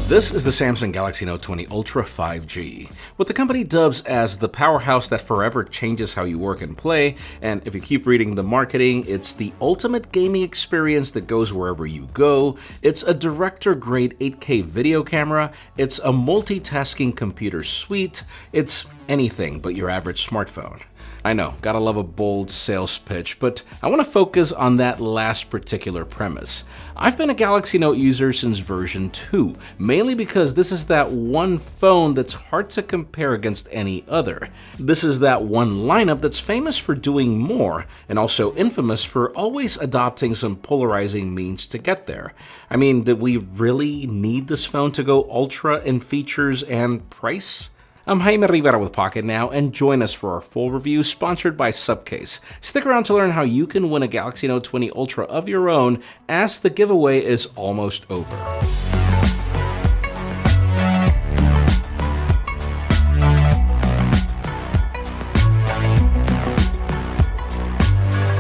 This is the Samsung Galaxy Note 20 Ultra 5G, what the company dubs as the powerhouse that forever changes how you work and play, and if you keep reading the marketing, it's the ultimate gaming experience that goes wherever you go, it's a director-grade 8K video camera, it's a multitasking computer suite, it's anything but your average smartphone. I know, gotta love a bold sales pitch, but I want to focus on that last particular premise. I've been a Galaxy Note user since version 2, mainly because this is that one phone that's hard to compare against any other. This is that one lineup that's famous for doing more, and also infamous for always adopting some polarizing means to get there. I mean, did we really need this phone to go ultra in features and price? I'm Jaime Rivera with Pocket Now, and join us for our full review sponsored by Subcase. Stick around to learn how you can win a Galaxy Note 20 Ultra of your own, as the giveaway is almost over.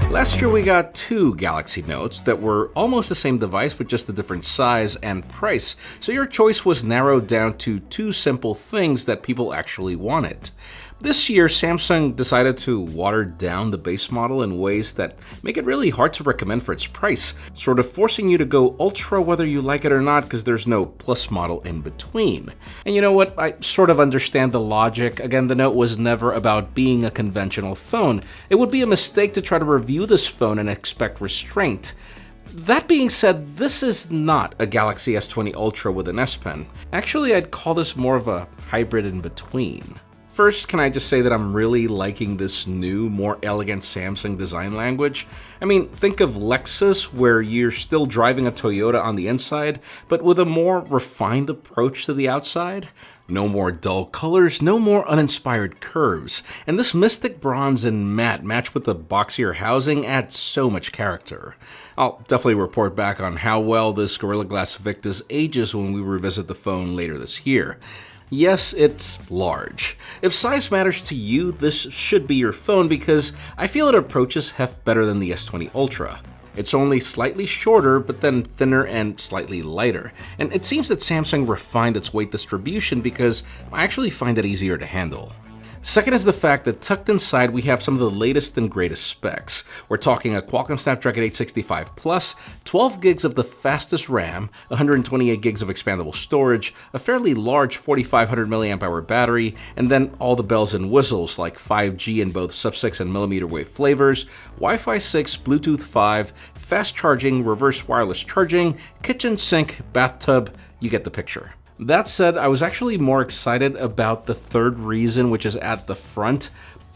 Last year we got two Galaxy Notes that were almost the same device but just a different size and price, so your choice was narrowed down to two simple things that people actually wanted. This year, Samsung decided to water down the base model in ways that make it really hard to recommend for its price, sort of forcing you to go ultra whether you like it or not because there's no plus model in between. And you know what? I sort of understand the logic. Again, the Note was never about being a conventional phone. It would be a mistake to try to review this phone and expect restraint. That being said, this is not a Galaxy S20 Ultra with an S Pen. Actually, I'd call this more of a hybrid in between. First, can I just say that I'm really liking this new, more elegant Samsung design language? I mean, think of Lexus, where you're still driving a Toyota on the inside, but with a more refined approach to the outside. No more dull colors, no more uninspired curves, and this mystic bronze and matte matched with the boxier housing adds so much character. I'll definitely report back on how well this Gorilla Glass Victus ages when we revisit the phone later this year. Yes, it's large. If size matters to you, this should be your phone because I feel it approaches heft better than the S20 Ultra. It's only slightly shorter, but then thinner and slightly lighter. And it seems that Samsung refined its weight distribution because I actually find it easier to handle. Second is the fact that tucked inside we have some of the latest and greatest specs. We're talking a Qualcomm Snapdragon 865 Plus, 12 gigs of the fastest RAM, 128 gigs of expandable storage, a fairly large 4500 mAh battery, and then all the bells and whistles like 5G in both sub-6 and millimeter wave flavors, Wi-Fi 6, Bluetooth 5, fast charging, reverse wireless charging, kitchen sink, bathtub, you get the picture. That said, I was actually more excited about the third reason, which is at the front.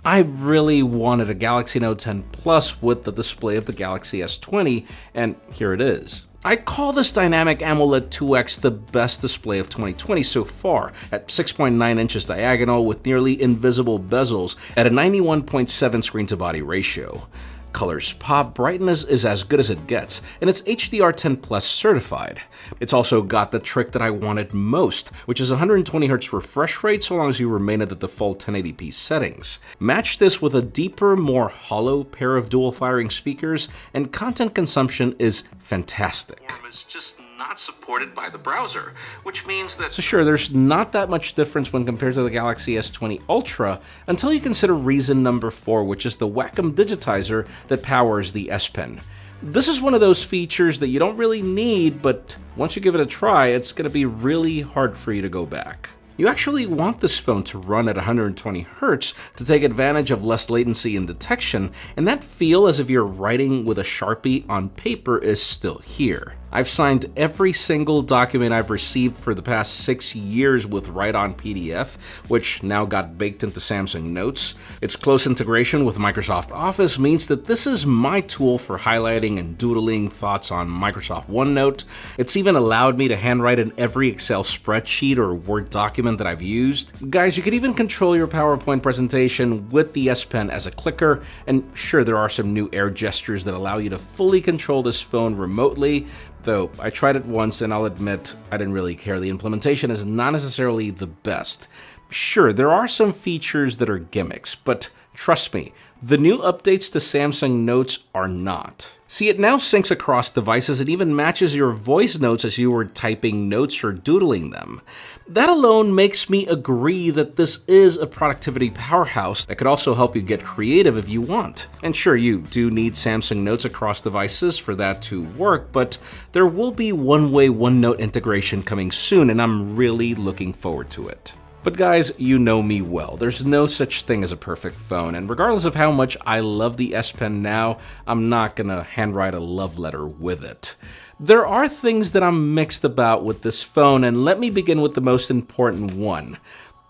I really wanted a Galaxy Note 10 Plus with the display of the Galaxy S20, and here it is. I call this dynamic AMOLED 2X the best display of 2020 so far, at 6.9 inches diagonal with nearly invisible bezels at a 91.7 screen-to-body ratio. Colors pop, brightness is as good as it gets, and it's HDR10 Plus certified. It's also got the trick that I wanted most, which is 120Hz refresh rate so long as you remain at the default 1080p settings. Match this with a deeper, more hollow pair of dual-firing speakers, and content consumption is fantastic. It's just not supported by the browser, which means that... So sure, there's not that much difference when compared to the Galaxy S20 Ultra, until you consider reason number 4, which is the Wacom digitizer that powers the S Pen. This is one of those features that you don't really need, but once you give it a try, it's going to be really hard for you to go back. You actually want this phone to run at 120Hz to take advantage of less latency in detection, and that feel as if you're writing with a Sharpie on paper is still here. I've signed every single document I've received for the past 6 years with Write-On PDF, which now got baked into Samsung Notes. Its close integration with Microsoft Office means that this is my tool for highlighting and doodling thoughts on Microsoft OneNote. It's even allowed me to handwrite in every Excel spreadsheet or Word document that I've used. Guys, you could even control your PowerPoint presentation with the S Pen as a clicker, and sure, there are some new air gestures that allow you to fully control this phone remotely, though I tried it once and I'll admit I didn't really care. The implementation is not necessarily the best. Sure, there are some features that are gimmicks, but trust me, the new updates to Samsung Notes are not. See, it now syncs across devices and even matches your voice notes as you were typing notes or doodling them. That alone makes me agree that this is a productivity powerhouse that could also help you get creative if you want. And sure, you do need Samsung Notes across devices for that to work, but there will be one-way OneNote integration coming soon, and I'm really looking forward to it. But guys, you know me well. There's no such thing as a perfect phone, and regardless of how much I love the S Pen now, I'm not gonna handwrite a love letter with it. There are things that I'm mixed about with this phone, and let me begin with the most important one.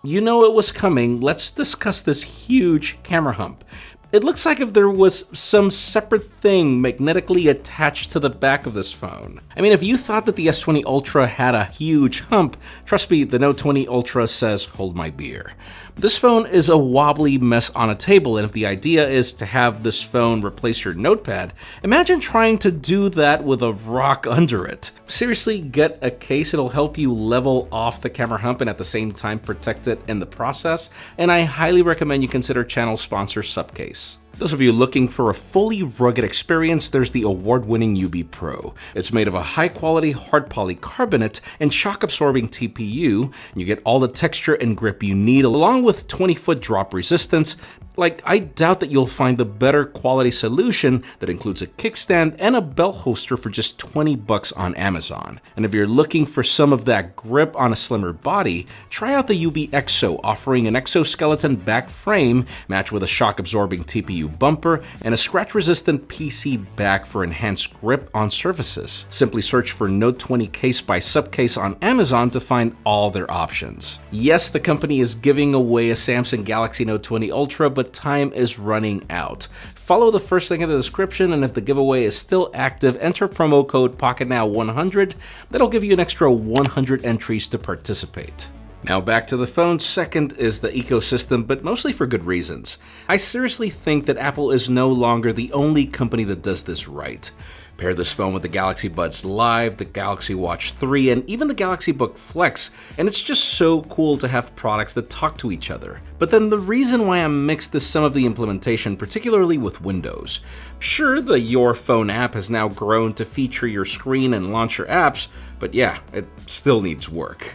You know it was coming. Let's discuss this huge camera hump. It looks like if there was some separate thing magnetically attached to the back of this phone. I mean, if you thought that the S20 Ultra had a huge hump, trust me, the Note 20 Ultra says, hold my beer. This phone is a wobbly mess on a table, and if the idea is to have this phone replace your notepad, imagine trying to do that with a rock under it. Seriously, get a case. It'll help you level off the camera hump and at the same time protect it in the process, and I highly recommend you consider channel sponsor Subcase. Those of you looking for a fully rugged experience, there's the award-winning UB Pro. It's made of a high-quality hard polycarbonate and shock-absorbing TPU, and you get all the texture and grip you need, along with 20-foot drop resistance. Like, I doubt that you'll find the better quality solution that includes a kickstand and a belt holster for just $20 on Amazon. And if you're looking for some of that grip on a slimmer body, try out the UB Exo, offering an exoskeleton back frame matched with a shock-absorbing TPU bumper and a scratch-resistant PC back for enhanced grip on surfaces. Simply search for Note 20 case by Subcase on Amazon to find all their options. Yes, the company is giving away a Samsung Galaxy Note 20 Ultra, but time is running out. Follow the first link in the description, and if the giveaway is still active, enter promo code PocketNow100. That'll give you an extra 100 entries to participate. Now back to the phone. Second is the ecosystem, but mostly for good reasons. I seriously think that Apple is no longer the only company that does this right. Pair this phone with the Galaxy Buds Live, the Galaxy Watch 3, and even the Galaxy Book Flex, and it's just so cool to have products that talk to each other. But then the reason why I'm mixed is some of the implementation, particularly with Windows. Sure, the Your Phone app has now grown to feature your screen and launch your apps, but yeah, it still needs work.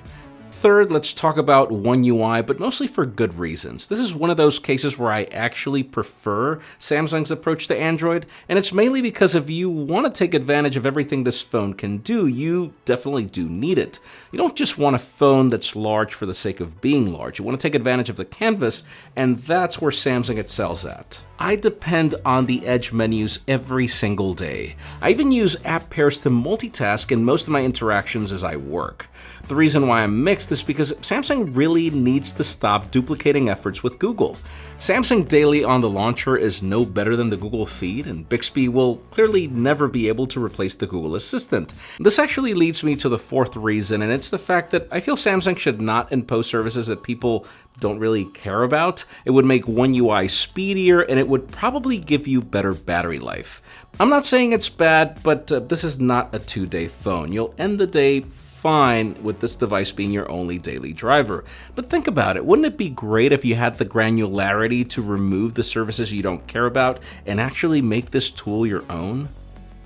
Third, let's talk about One UI, but mostly for good reasons. This is one of those cases where I actually prefer Samsung's approach to Android, and it's mainly because if you want to take advantage of everything this phone can do, you definitely do need it. You don't just want a phone that's large for the sake of being large. You want to take advantage of the canvas, and that's where Samsung excels at. I depend on the Edge menus every single day. I even use app pairs to multitask in most of my interactions as I work. The reason why I'm mixed is because Samsung really needs to stop duplicating efforts with Google. Samsung Daily on the launcher is no better than the Google feed, and Bixby will clearly never be able to replace the Google Assistant. This actually leads me to the fourth reason, and it's the fact that I feel Samsung should not impose services that people don't really care about. It would make One UI speedier, and it would probably give you better battery life. I'm not saying it's bad, but this is not a two-day phone. You'll end the day fine with this device being your only daily driver. But think about it, wouldn't it be great if you had the granularity to remove the services you don't care about and actually make this tool your own?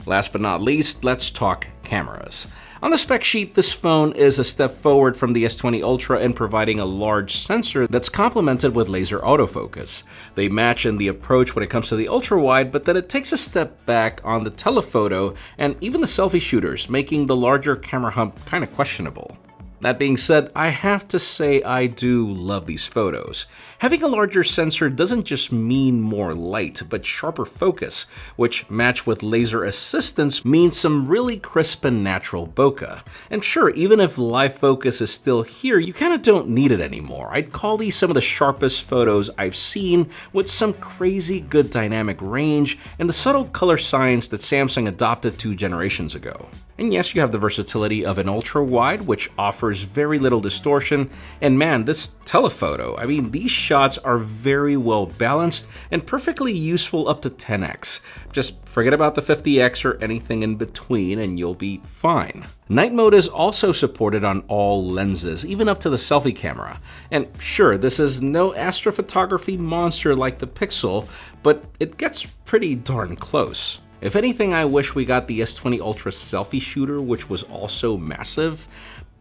Last but not least, let's talk cameras. On the spec sheet, this phone is a step forward from the S20 Ultra in providing a large sensor that's complemented with laser autofocus. They match in the approach when it comes to the ultra-wide, but then it takes a step back on the telephoto and even the selfie shooters, making the larger camera hump kind of questionable. That being said, I have to say I do love these photos. Having a larger sensor doesn't just mean more light, but sharper focus, which matched with laser assistance means some really crisp and natural bokeh. And sure, even if live focus is still here, you kind of don't need it anymore. I'd call these some of the sharpest photos I've seen, with some crazy good dynamic range and the subtle color science that Samsung adopted 2 generations ago. And yes, you have the versatility of an ultra-wide, which offers very little distortion. And man, this telephoto, I mean, these shots are very well balanced and perfectly useful up to 10x. Just forget about the 50x or anything in between and you'll be fine. Night mode is also supported on all lenses, even up to the selfie camera. And sure, this is no astrophotography monster like the Pixel, but it gets pretty darn close. If anything, I wish we got the S20 Ultra selfie shooter, which was also massive.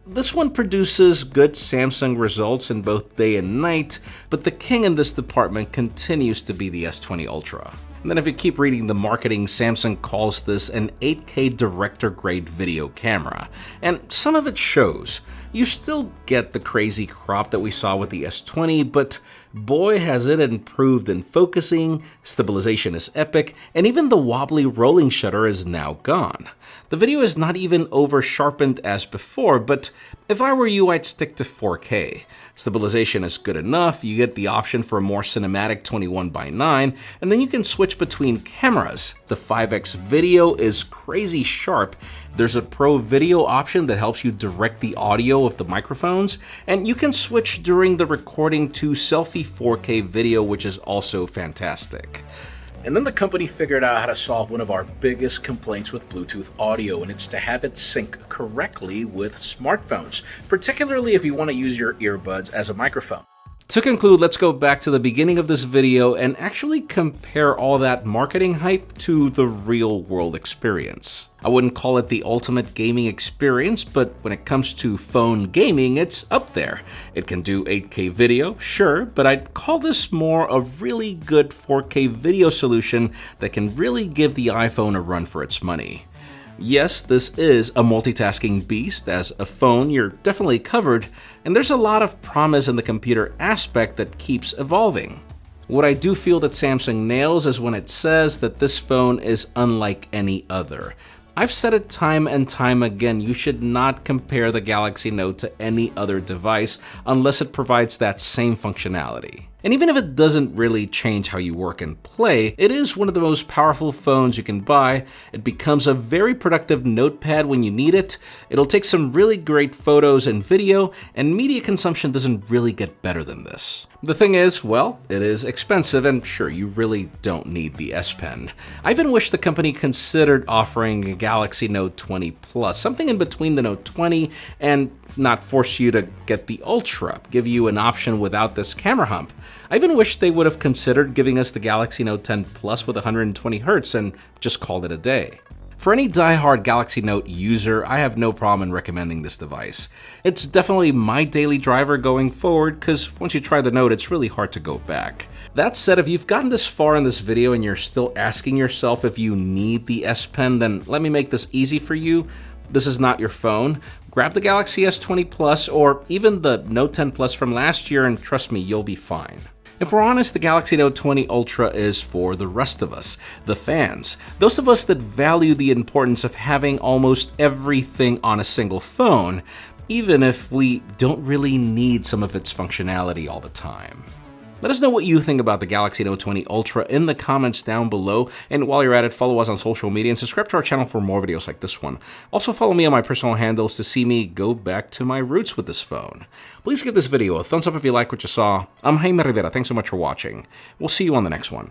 This one produces good Samsung results in both day and night, but the king in this department continues to be the S20 Ultra. And then if you keep reading the marketing, Samsung calls this an 8K director-grade video camera, and some of it shows. You still get the crazy crop that we saw with the S20, but boy has it improved in focusing, stabilization is epic, and even the wobbly rolling shutter is now gone. The video is not even over-sharpened as before, but if I were you, I'd stick to 4K. Stabilization is good enough, you get the option for a more cinematic 21:9, and then you can switch between cameras. The 5x video is crazy sharp. There's a Pro Video option that helps you direct the audio of the microphones, and you can switch during the recording to selfie 4K video, which is also fantastic. And then the company figured out how to solve one of our biggest complaints with Bluetooth audio, and it's to have it sync correctly with smartphones, particularly if you want to use your earbuds as a microphone. To conclude, let's go back to the beginning of this video and actually compare all that marketing hype to the real-world experience. I wouldn't call it the ultimate gaming experience, but when it comes to phone gaming, it's up there. It can do 8K video, sure, but I'd call this more a really good 4K video solution that can really give the iPhone a run for its money. Yes, this is a multitasking beast. As a phone, you're definitely covered, and there's a lot of promise in the computer aspect that keeps evolving. What I do feel that Samsung nails is when it says that this phone is unlike any other. I've said it time and time again, you should not compare the Galaxy Note to any other device unless it provides that same functionality. And even if it doesn't really change how you work and play, it is one of the most powerful phones you can buy. It becomes a very productive notepad when you need it. It'll take some really great photos and video, and media consumption doesn't really get better than this. The thing is, well, it is expensive, and sure, you really don't need the S Pen. I even wish the company considered offering a Galaxy Note 20 Plus, something in between the Note 20 and not force you to get the Ultra, give you an option without this camera hump. I even wish they would have considered giving us the Galaxy Note 10 Plus with 120Hz and just called it a day. For any die-hard Galaxy Note user, I have no problem in recommending this device. It's definitely my daily driver going forward, because once you try the Note, it's really hard to go back. That said, if you've gotten this far in this video and you're still asking yourself if you need the S Pen, then let me make this easy for you. This is not your phone. Grab the Galaxy S20 Plus or even the Note 10 Plus from last year, and trust me, you'll be fine. If we're honest, the Galaxy Note 20 Ultra is for the rest of us, the fans. Those of us that value the importance of having almost everything on a single phone, even if we don't really need some of its functionality all the time. Let us know what you think about the Galaxy Note 20 Ultra in the comments down below, and while you're at it, follow us on social media and subscribe to our channel for more videos like this one. Also follow me on my personal handles to see me go back to my roots with this phone. Please give this video a thumbs up if you like what you saw. I'm Jaime Rivera, thanks so much for watching. We'll see you on the next one.